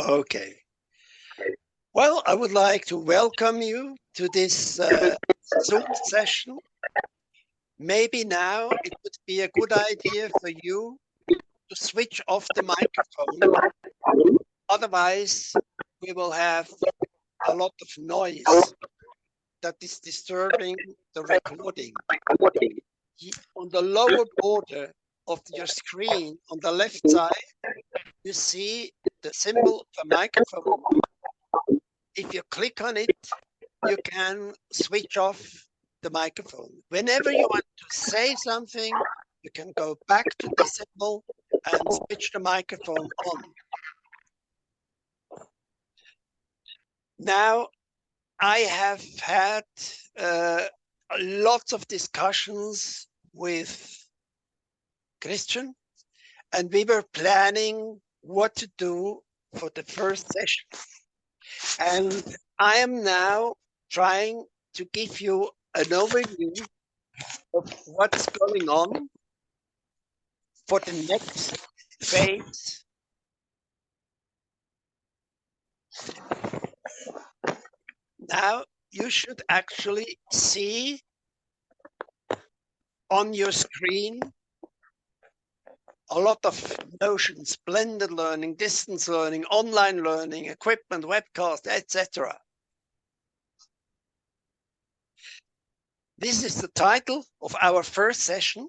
Okay. Well, I would like to welcome you to this Zoom session. Maybe now it would be a good idea for you to switch off the microphone. Otherwise, we will have a lot of noise that is disturbing the recording. On the lower border of your screen, on the left side, you see the symbol of a microphone. If you click on it, you can switch off the microphone. Whenever you want to say something, you can go back to the symbol and switch the microphone on. Now, I have had lots of discussions with Christian, and we were planning what to do for the first session. And I am now trying to give you an overview of what's going on for the next phase. Now you should actually see on your screen a lot of notions: blended learning, distance learning, online learning, equipment, webcast, etc. This is the title of our first session.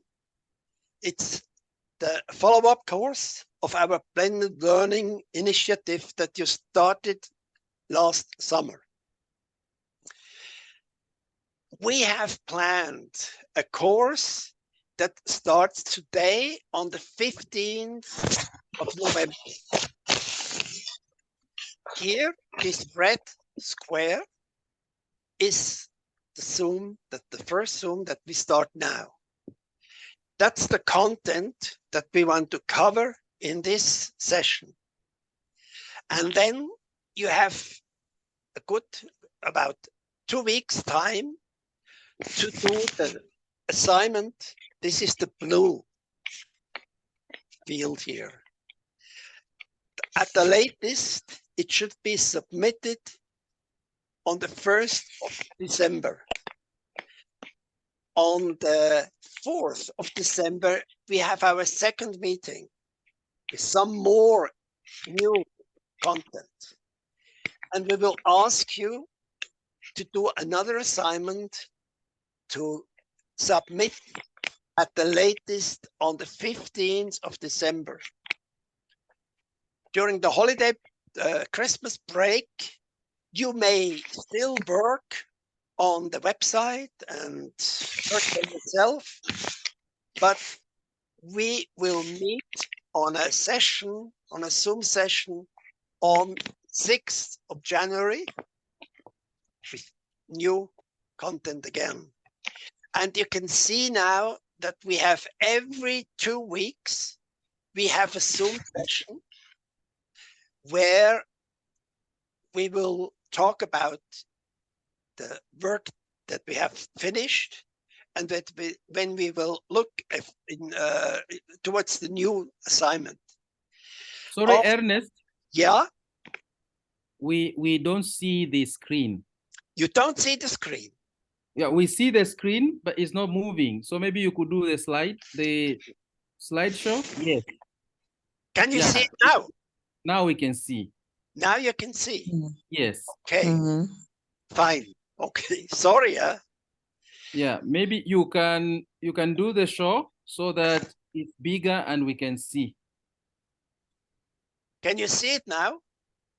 It's the follow-up course of our blended learning initiative that you started last summer. We have planned a course that starts today on the 15th of November. Here, this red square is the Zoom, the first Zoom that we start now. That's the content that we want to cover in this session. And then you have a good about 2 weeks time to do the assignment. This is the blue field here. At the latest, it should be submitted on the 1st of December. On the 4th of December, we have our second meeting with some more new content. And we will ask you to do another assignment to submit at the latest on the 15th of December. During the holiday Christmas break, you may still work on the website and work by yourself, but we will meet on a session, on a Zoom session on 6th of January with new content again. And you can see now that we have every 2 weeks, we have a Zoom session where we will talk about the work that we have finished, and that when we will look towards the new assignment. Sorry, Ernest. Yeah? We don't see the screen. You don't see the screen? Yeah, we see the screen, but it's not moving. So maybe you could do the slideshow. Yes. Can you see it now? Now we can see. Now you can see? Yes. Okay. Fine. Okay. Sorry. Yeah, maybe you can do the show so that it's bigger and we can see. Can you see it now?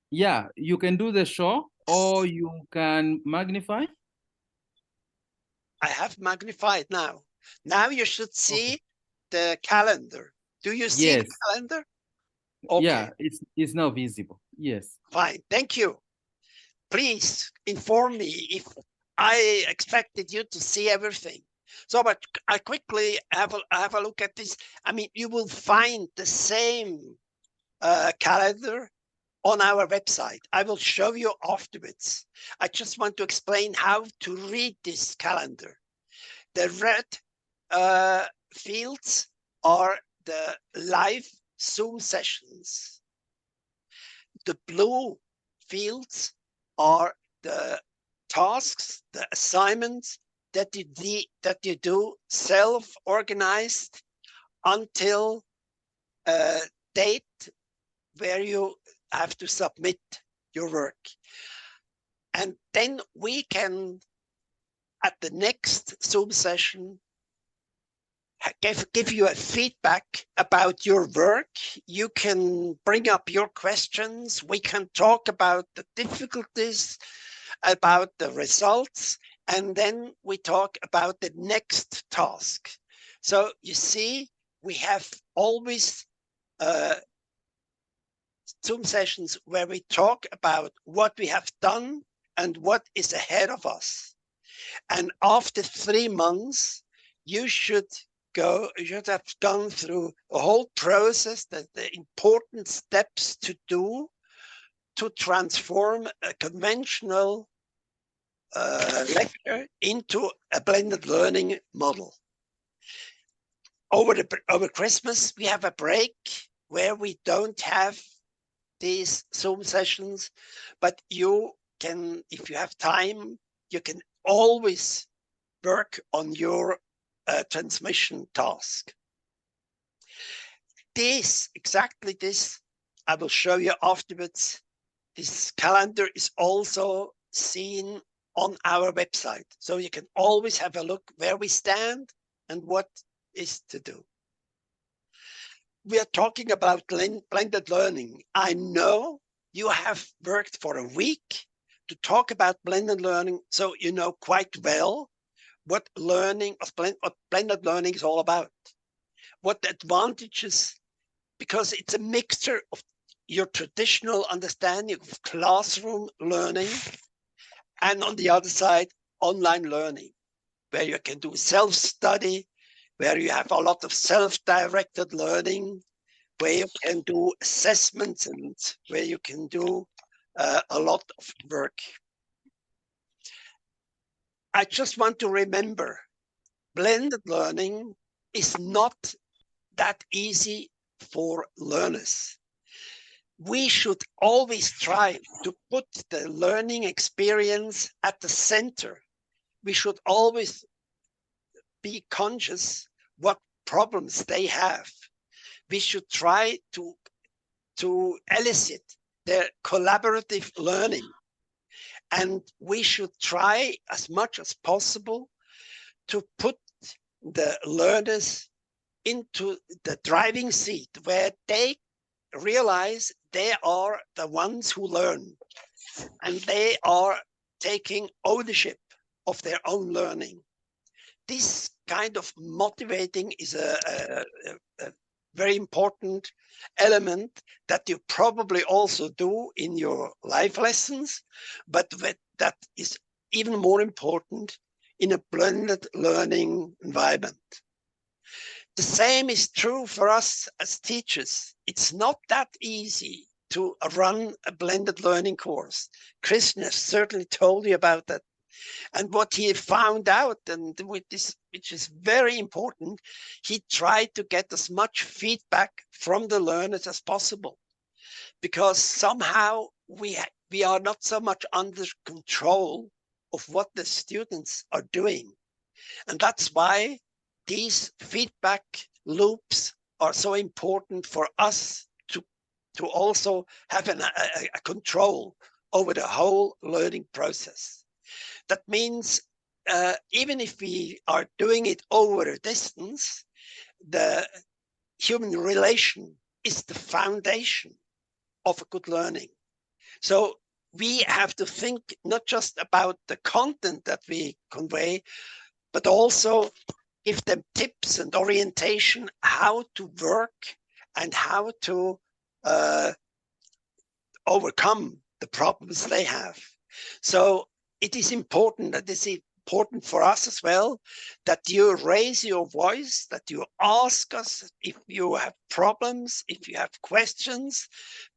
Yeah, you can do the show, or you can magnify. I have magnified now. Now you should see the calendar. Do you see the calendar? Okay. Yeah, it's now visible. Yes. Fine. Thank you. Please inform me if I expected you to see everything. So, but I quickly have a look at this. I mean, you will find the same calendar on our website. I will show you afterwards. I just want to explain how to read this calendar. The red fields are the live Zoom sessions. the blue fields are the tasks, the assignments that you do self-organized until a date where you have to submit your work. And then we can, at the next Zoom session, give you a feedback about your work. You can bring up your questions. We can talk about the difficulties, about the results, and then we talk about the next task. So you see, we have always Zoom sessions where we talk about what we have done and what is ahead of us. And after 3 months, you should have gone through a whole process, the important steps to do to transform a conventional lecture into a blended learning model. Over Christmas, we have a break where we don't have these Zoom sessions, but you can, if you have time, you can always work on your transmission task. Exactly this, I will show you afterwards. This calendar is also seen on our website. So you can always have a look where we stand and what is to do. We are talking about blended learning. I know you have worked for a week to talk about blended learning, so you know quite well what blended learning is all about. What the advantages, because it's a mixture of your traditional understanding of classroom learning and on the other side, online learning, where you can do self-study, where you have a lot of self-directed learning, where you can do assessments and where you can do a lot of work. I just want to remember, blended learning is not that easy for learners. We should always try to put the learning experience at the center. We should always be conscious what problems they have. We should try to elicit their collaborative learning. And we should try as much as possible to put the learners into the driving seat where they realize they are the ones who learn and they are taking ownership of their own learning. This kind of motivating is a very important element that you probably also do in your life lessons, but that is even more important in a blended learning environment. The same is true for us as teachers. It's not that easy to run a blended learning course. Christian has certainly told you about that. And what he found out, and with this, which is very important, he tried to get as much feedback from the learners as possible, because somehow we are not so much under control of what the students are doing. And that's why these feedback loops are so important for us to also have a control over the whole learning process. That means even if we are doing it over a distance, the human relation is the foundation of a good learning. So we have to think not just about the content that we convey, but also give them tips and orientation how to work and how to overcome the problems they have. So it is important, that is important for us as well, that you raise your voice, that you ask us if you have problems, if you have questions.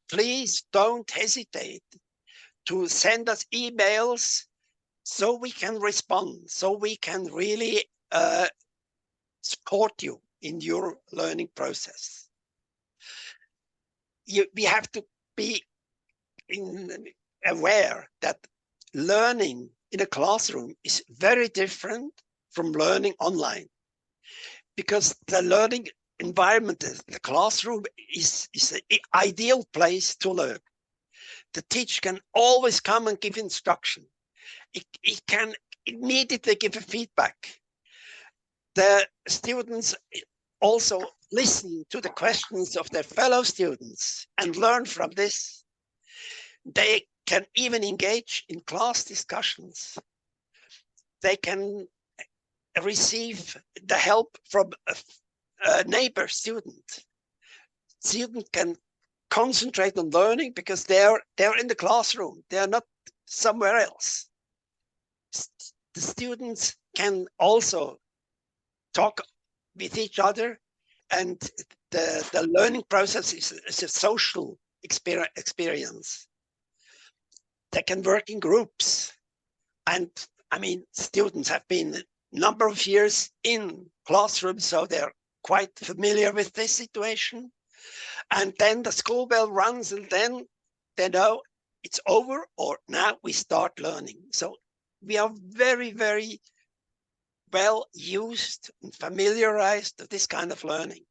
Please don't hesitate to send us emails so we can respond, so we can really support you in your learning process. We have to be aware that learning in a classroom is very different from learning online, because the learning environment, the classroom is an ideal place to learn. The teacher can always come and give instruction. It can immediately give a feedback. The students also listen to the questions of their fellow students and learn from this. They can even engage in class discussions. They can receive the help from a neighbor student. Student can concentrate on learning because they're in the classroom. They're not somewhere else. The students can also talk with each other, and the learning process is a social experience. They can work in groups. And I mean, students have been a number of years in classrooms, so they're quite familiar with this situation. And then the school bell runs, and then they know it's over, or now we start learning. So we are very, very well used and familiarized with this kind of learning.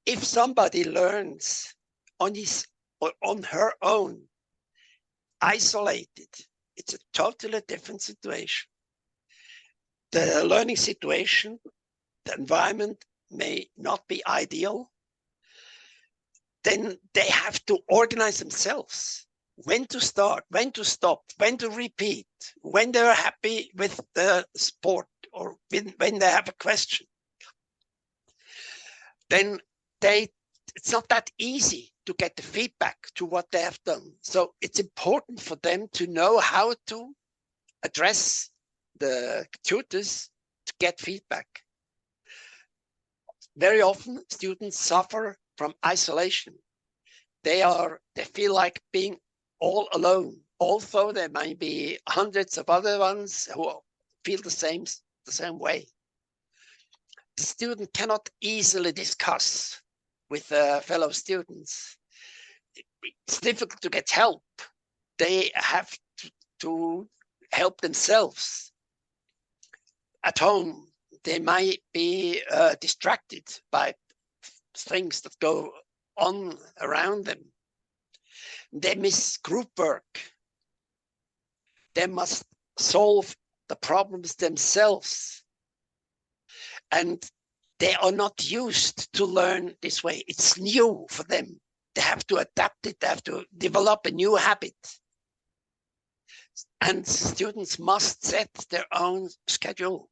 If somebody learns on his or on her own, isolated, it's a totally different situation. The learning situation, the environment may not be ideal. Then they have to organize themselves, when to start, when to stop, when to repeat, when they're happy with the sport, or when they have a question. Then it's not that easy to get the feedback to what they have done. So it's important for them to know how to address the tutors to get feedback. Very often students suffer from isolation. They feel like being all alone. Also, there might be hundreds of other ones who feel the same way. The student cannot easily discuss with fellow students. It's difficult to get help. They have to help themselves. At home, they might be distracted by things that go on around them. They miss group work. They must solve the problems themselves. And they are not used to learn this way. It's new for them. They have to adapt it. They have to develop a new habit. And students must set their own schedule.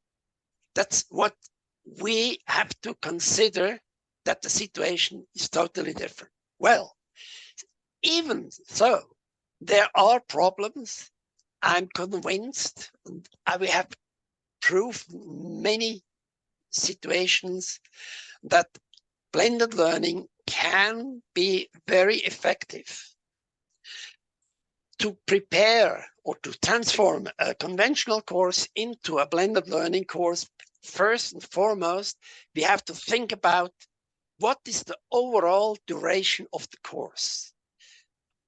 That's what we have to consider, that the situation is totally different. Well, even so, there are problems. I'm convinced, and we have proved many situations that blended learning can be very effective. To prepare or to transform a conventional course into a blended learning course, first and foremost, we have to think about what is the overall duration of the course.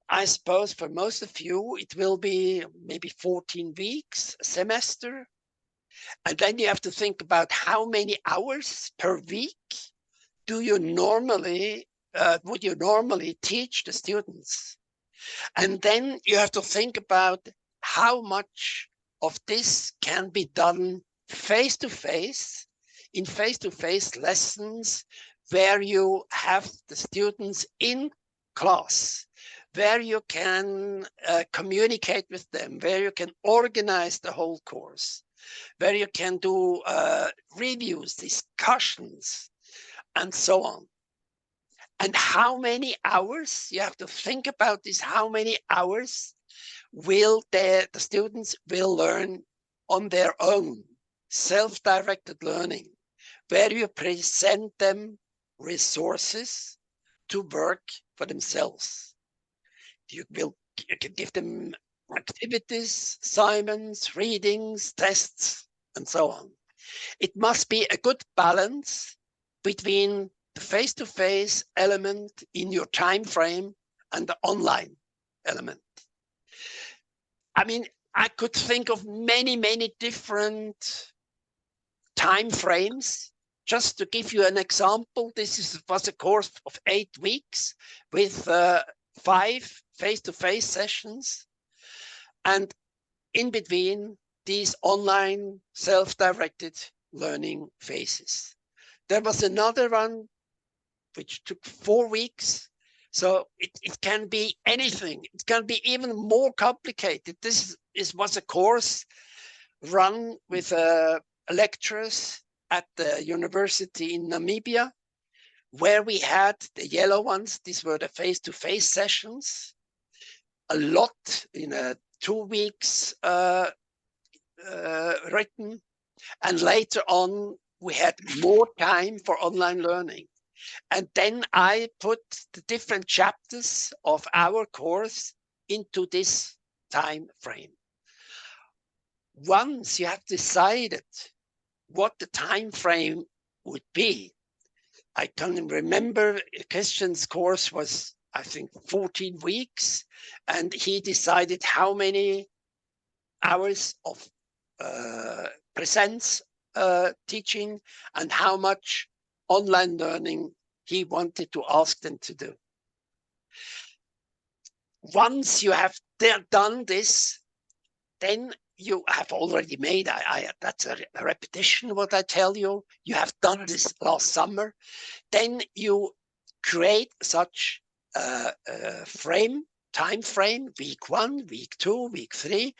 I suppose for most of you, it will be maybe 14 weeks, a semester. And then you have to think about how many hours per week would you normally teach the students. And then you have to think about how much of this can be done face-to-face, in face-to-face lessons, where you have the students in class, where you can communicate with them, where you can organize the whole course, where you can do reviews, discussions, and so on. And how many hours, you have to think about this, how many hours will the students will learn on their own, self-directed learning, where you present them resources to work for themselves. You can give them activities, assignments, readings, tests, and so on. It must be a good balance between the face-to-face element in your time frame and the online element. I mean, I could think of many, many different time frames. Just to give you an example, was a course of 8 weeks with 5 face-to-face sessions, and in between these online self-directed learning phases. There was another one which took 4 weeks. So it can be anything. It can be even more complicated. This was a course run with lecturers at the university in Namibia, where we had the yellow ones. These were the face-to-face sessions. A lot in 2 weeks written. And later on, we had more time for online learning. And then I put the different chapters of our course into this time frame. Once you have decided what the time frame would be, I can remember Christian's course was, I think, 14 weeks, and he decided how many hours of presence teaching and how much online learning he wanted to ask them to do. Once you have done this, then you have already made, that's a repetition what I tell you, you have done this last summer, then you create such a time frame, week 1, week 2, week 3.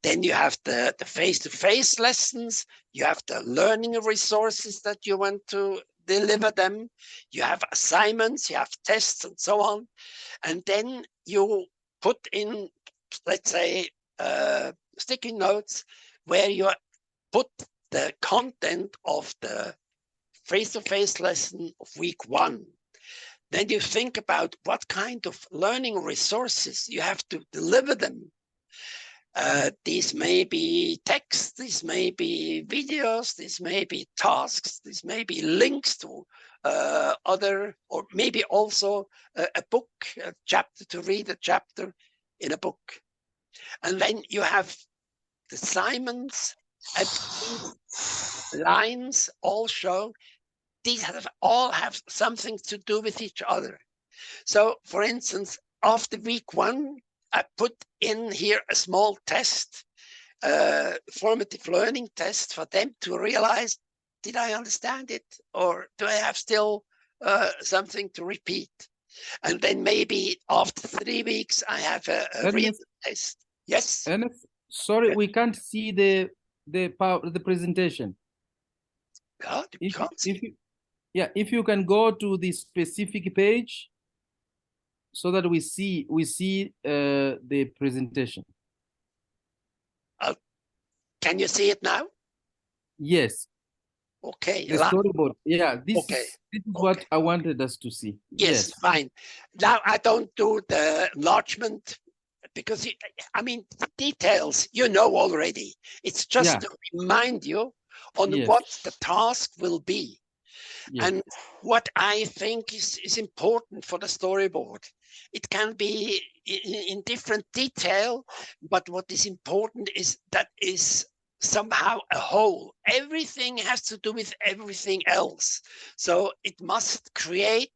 Then you have the face-to-face lessons, you have the learning resources that you want to deliver them, you have assignments, you have tests and so on. And then you put in, let's say, sticky notes where you put the content of the face-to-face lesson of week 1. Then you think about what kind of learning resources you have to deliver them. These may be text, these may be videos, these may be tasks, these may be links to other, or maybe also a book, a chapter, to read a chapter in a book. And then you have the assignments, and lines all show these all have something to do with each other. So, for instance, after week 1, I put in here a small test, formative learning test, for them to realize, did I understand it, or do I have still something to repeat? And then maybe after 3 weeks, I have a real test. Yes. Ernest, sorry, we can't see the presentation. God, you can't see. If you can go to the specific page so that we see the presentation. Can you see it now? Yes. Okay. The storyboard. Yeah, this okay. This is what I wanted us to see. Yes, fine. Now I don't do the enlargement because, I mean, details you know already. It's just to remind you on what the task will be. And what I think is important for the storyboard. It can be in different detail, but what is important is that is somehow a whole. Everything has to do with everything else. So it must create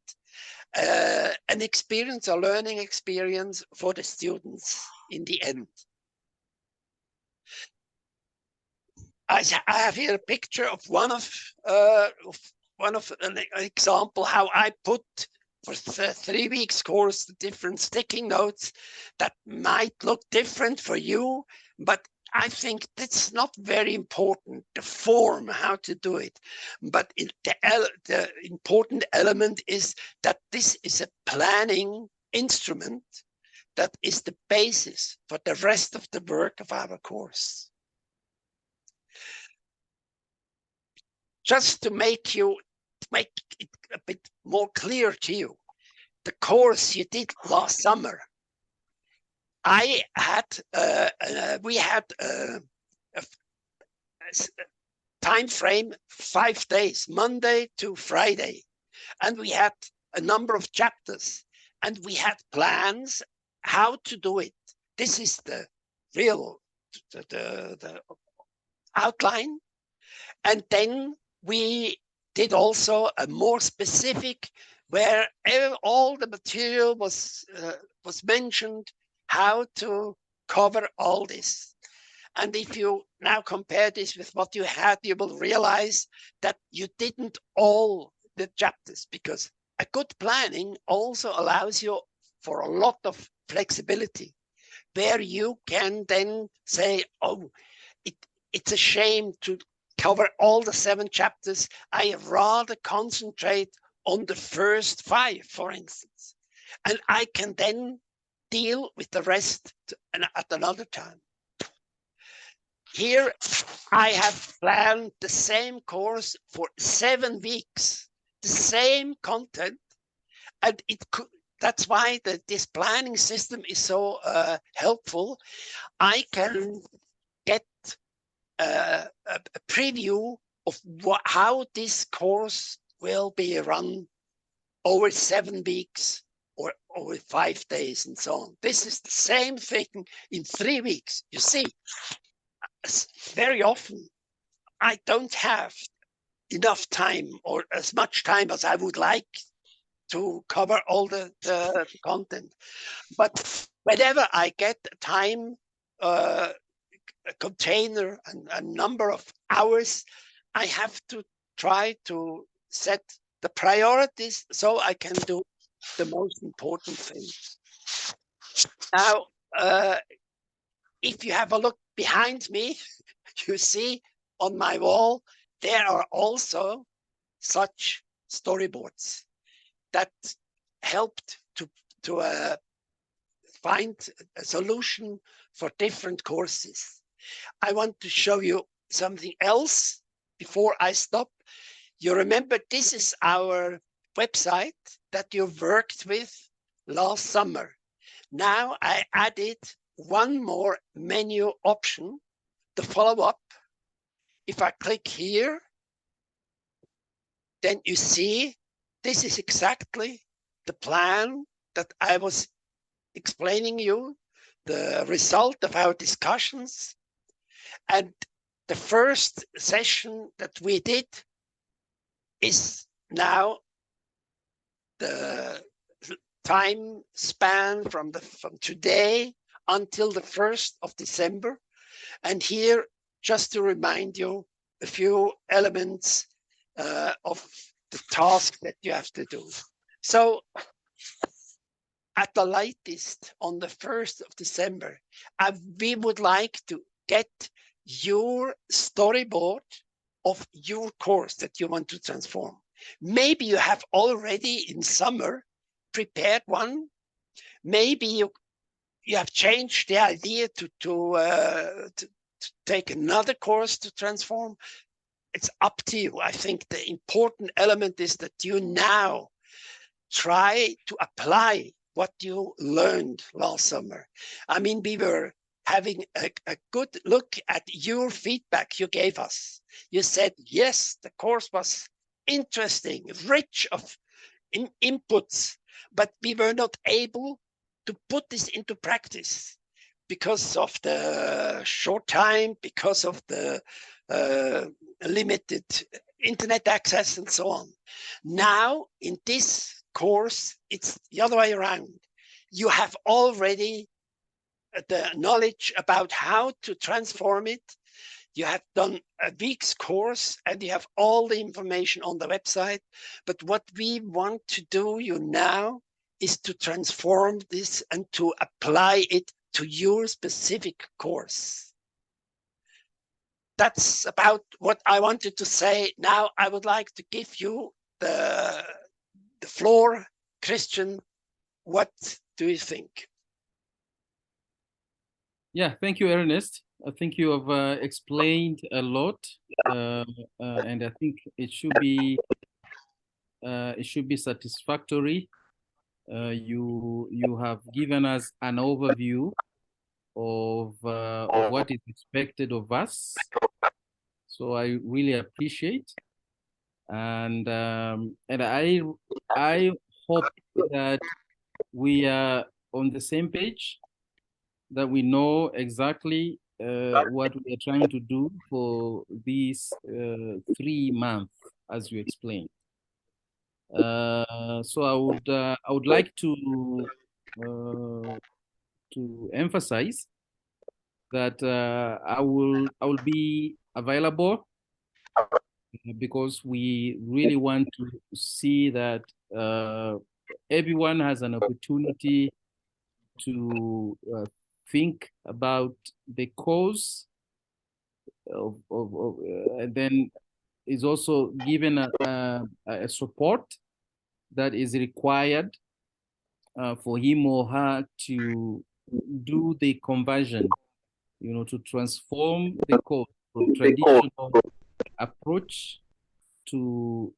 an experience, a learning experience for the students in the end. I have here a picture of one of an example how I put for the 3 weeks course the different sticky notes that might look different for you, but I think that's not very important, the form, how to do it. But the important element is that this is a planning instrument that is the basis for the rest of the work of our course. Just to make it a bit more clear to you, the course you did last summer, we had a time frame 5 days, Monday to Friday, and we had a number of chapters, and we had plans how to do it. This is the real the outline. And then we did also a more specific where all the material was mentioned, how to cover all this. And if you now compare this with what you had, you will realize that you didn't all the chapters, because a good planning also allows you for a lot of flexibility, where you can then say, oh, it's a shame to cover all the 7 chapters. I rather concentrate on the first 5, for instance, and I can then deal with the rest at another time. Here I have planned the same course for 7 weeks, the same content, and that's why this planning system is so helpful. I can get a preview of how this course will be run over 7 weeks or over 5 days and so on. This is the same thing in 3 weeks. You see, very often I don't have enough time or as much time as I would like to cover all the content. But whenever I get time, a container and a number of hours, I have to try to set the priorities so I can do the most important thing. Now, if you have a look behind me, you see on my wall, there are also such storyboards that helped to find a solution for different courses. I want to show you something else before I stop. You remember this is our website that you worked with last summer. Now I added one more menu option, the follow-up. If I click here, then you see this is exactly the plan that I was explaining you, the result of our discussions. And the first session that we did is now the time span from today until the 1st of December. And here, just to remind you, a few elements of the task that you have to do. So at the latest on the 1st of December, we would like to get your storyboard of your course that you want to transform. Maybe you have already in summer prepared one. Maybe you have changed the idea to take another course to transform. It's up to you. I think the important element is that you now try to apply what you learned last summer. I mean, we were having a good look at your feedback you gave us. You said, yes, the course was interesting, rich of inputs, but we were not able to put this into practice because of the short time, because of the limited internet access and so on. Now, in this course, it's the other way around. You have already the knowledge about how to transform it. You have done a week's course and you have all the information on the website. But what we want to do you now is to transform this and to apply it to your specific course. That's about what I wanted to say. Now I would like to give you the floor. Christian, what do you think? Yeah, thank you, Ernest. I think you have explained a lot, and I think it should be satisfactory. You have given us an overview of what is expected of us. So I really appreciate, and I hope that we are on the same page, that we know exactly what we are trying to do for these 3 months, as you explained. So I would like to emphasize that I will be available, because we really want to see that everyone has an opportunity to think about the cause and then is also given a support that is required for him or her to do the conversion, to transform the code from traditional approach to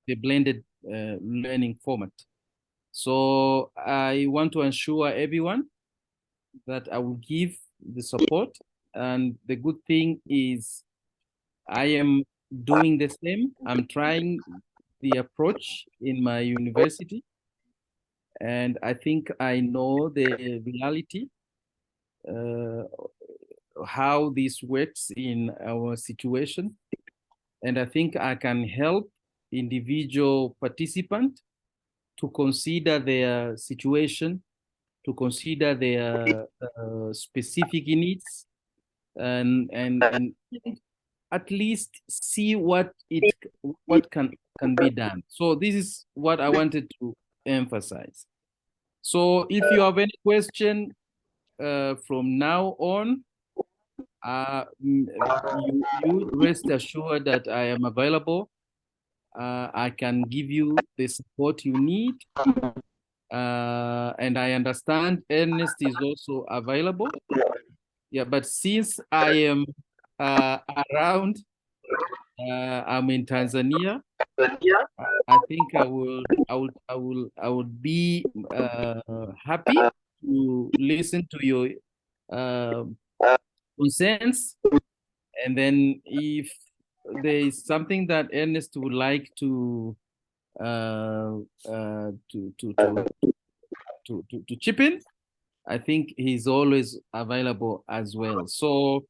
the blended learning format. So I want to assure everyone that I will give the support, and the good thing is I am doing the same. I'm trying the approach in my university, and I think I know the reality, how this works in our situation. And I think I can help individual participant to consider their situation, to consider their specific needs, and at least see what can be done. So this is what I wanted to emphasize. So if you have any question from now on, you rest assured that I am available. I can give you the support you need. And I understand Ernest is also available. Yeah, but since I am around, I'm in Tanzania. I think I would be happy to listen to your concerns, and then if there is something that Ernest would like to chip in, I think he's always available as well. So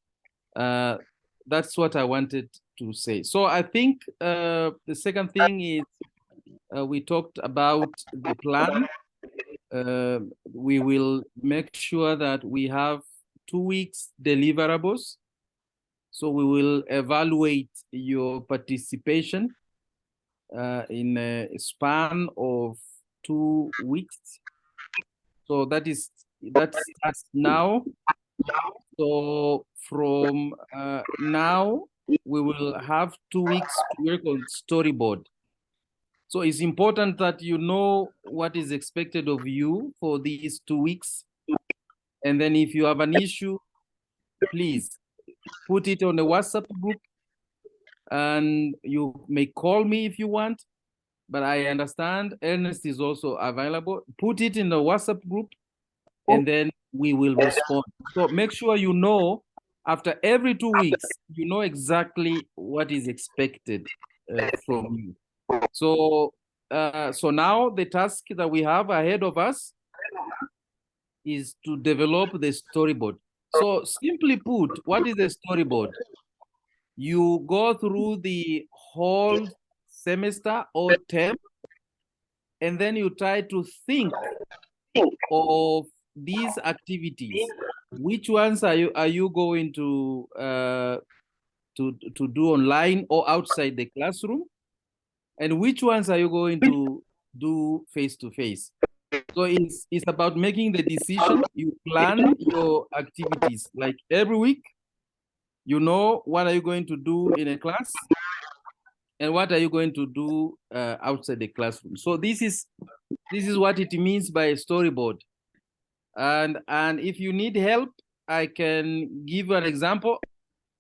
that's what I wanted to say. So I think the second thing is we talked about the plan. We will make sure that we have 2 weeks deliverables. So we will evaluate your participation in a span of 2 weeks. So that's now. So from now, we will have 2 weeks to work on storyboard. So it's important that you know what is expected of you for these 2 weeks. And then if you have an issue, please put it on the WhatsApp group, and you may call me if you want, but I understand Ernest is also available. Put it in the WhatsApp group, and then we will respond. So make sure you know, after every 2 weeks, you know exactly what is expected from you. So now the task that we have ahead of us is to develop the storyboard. So simply put, what is a storyboard? You go through the whole semester or term, and then you try to think of these activities. Which ones are you going to do online or outside the classroom, and which ones are you going to do face to face? So it's about making the decision. You plan your activities like every week. You know what are you going to do in a class, and what are you going to do outside the classroom. So this is what it means by a storyboard. And if you need help, I can give you an example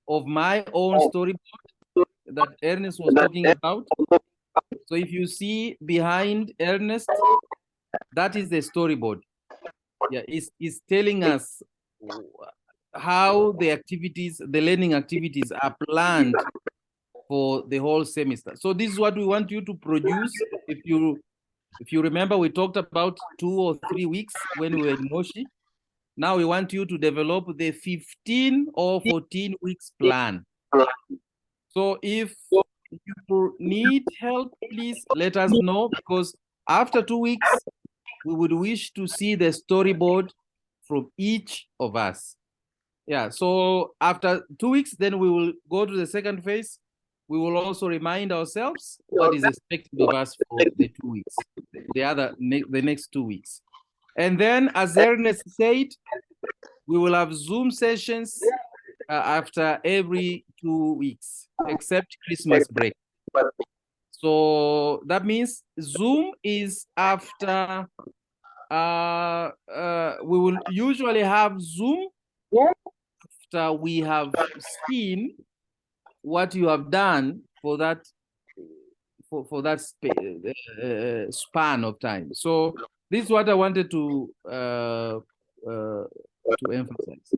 of my own storyboard that Ernest was talking about. So if you see behind Ernest, that is the storyboard. Yeah, it's telling us how the learning activities are planned for the whole semester. So this is what we want you to produce. If you If you remember, we talked about 2 or 3 weeks when we were in Moshi. Now we want you to develop the 15 or 14 weeks plan. So if you need help, please let us know, because after 2 weeks, we would wish to see the storyboard from each of us. Yeah, so after 2 weeks, then we will go to the second phase. We will also remind ourselves what is expected of us for the 2 weeks, the next 2 weeks. And then, as Ernest said, we will have Zoom sessions after every 2 weeks, except Christmas break. So that means Zoom is after, we will usually have Zoom after we have seen what you have done for that span of time. So this is what I wanted to emphasize.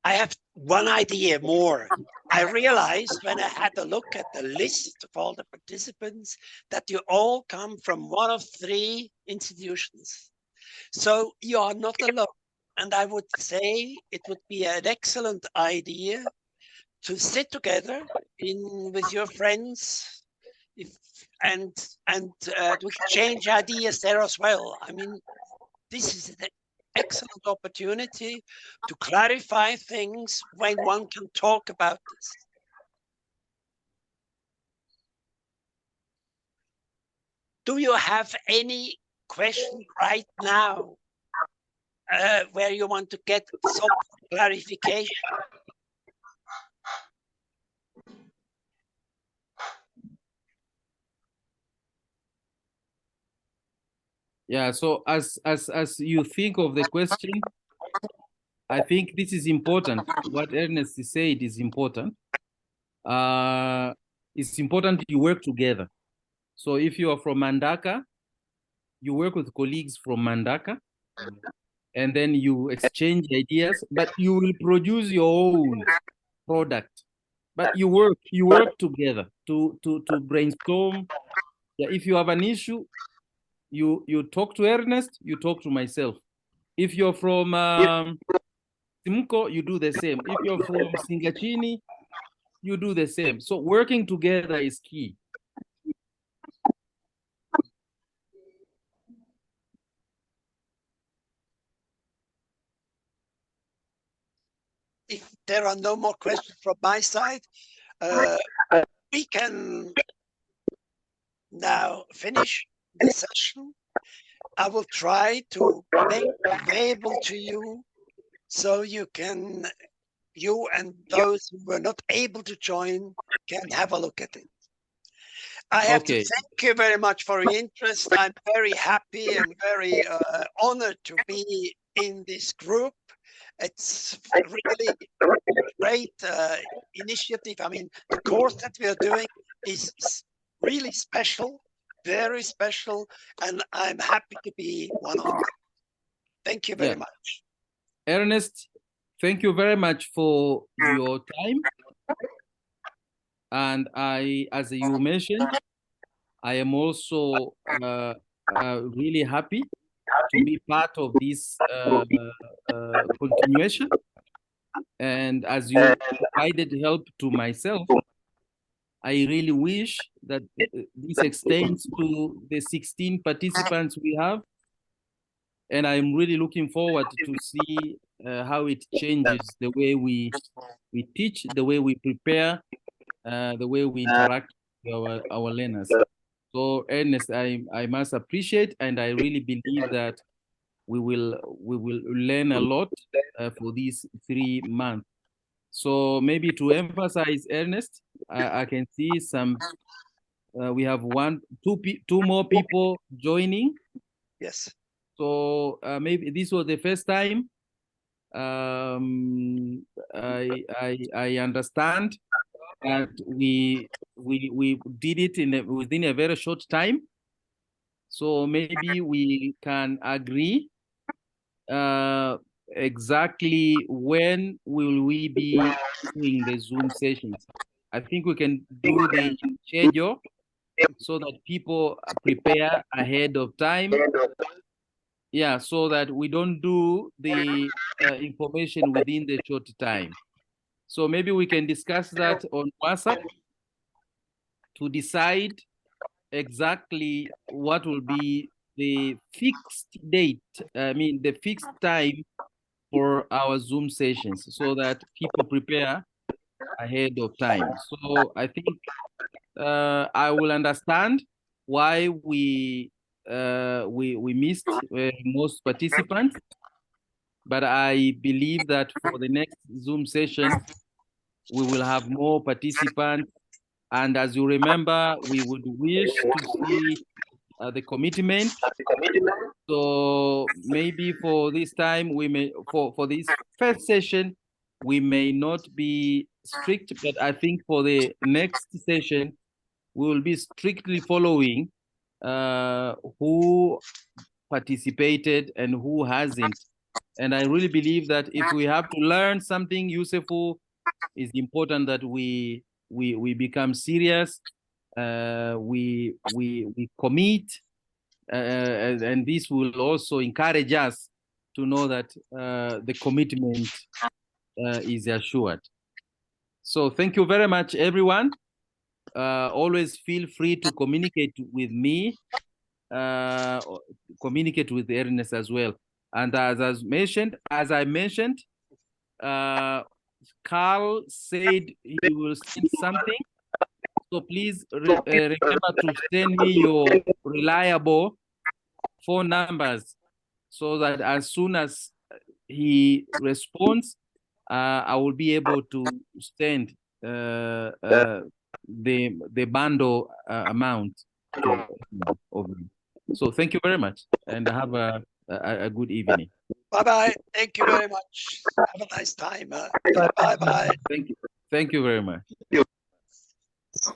I have one idea more. I realized when I had a look at the list of all the participants that you all come from one of 3 institutions. So you are not alone. And I would say it would be an excellent idea to sit together with your friends and to exchange ideas there as well. I mean, this is an excellent opportunity to clarify things when one can talk about this. Do you have any question right now where you want to get some clarification? Yeah, so as you think of the question, I think this is important. What Ernest said is important. It's important you work together. So if you are from Mandaka, you work with colleagues from Mandaka, and then you exchange ideas, but you will produce your own product. But you work together to brainstorm. Yeah, if you have an issue, you talk to Ernest, you talk to myself. If you're from Simco, you do the same. If you're from Singachini, you do the same. So working together is key. If there are no more questions from my side, we can now finish the session. I will try to make available to you so you and those who were not able to join can have a look at it. I have to thank you very much for your interest. I'm very happy and very honored to be in this group. It's really a great initiative. I mean, the course that we are doing is really special, very special, and I'm happy to be one of them. Thank you very much. Ernest, thank you very much for your time. And as you mentioned, I am also really happy to be part of this continuation. And as you provided help to myself, I really wish that this extends to the 16 participants we have. And I'm really looking forward to see how it changes the way we teach, the way we prepare, the way we interact with our learners. So Ernest, I must appreciate, and I really believe that we will learn a lot for these 3 months. So maybe to emphasize, Ernest, I can see some. We have two more people joining. Yes. So maybe this was the first time. I understand that we did it within a very short time. So maybe we can agree exactly when will we be doing the Zoom sessions. I think we can do the schedule so that people prepare ahead of time. Yeah, so that we don't do the information within the short time. So maybe we can discuss that on WhatsApp to decide exactly what will be the fixed date, I mean, the fixed time for our Zoom sessions so that people prepare ahead of time. So I think I will understand why we missed most participants, but I believe that for the next Zoom session, we will have more participants. And as you remember, we would wish to see the commitment. So maybe for this time, we may for this first session, we may not be strict, but I think for the next session, we will be strictly following who participated and who hasn't. And I really believe that if we have to learn something useful, it's important that we become serious. We commit, and this will also encourage us to know that the commitment is assured. So thank you very much, everyone. Always feel free to communicate with me, communicate with Ernest as well. And as I mentioned, Carl said he will send something. So please remember to send me your reliable phone numbers so that as soon as he responds, I will be able to send the bundle amount to over. So thank you very much, and have a good evening. Bye-bye. Thank you very much. Have a nice time. Bye-bye. Thank you very much.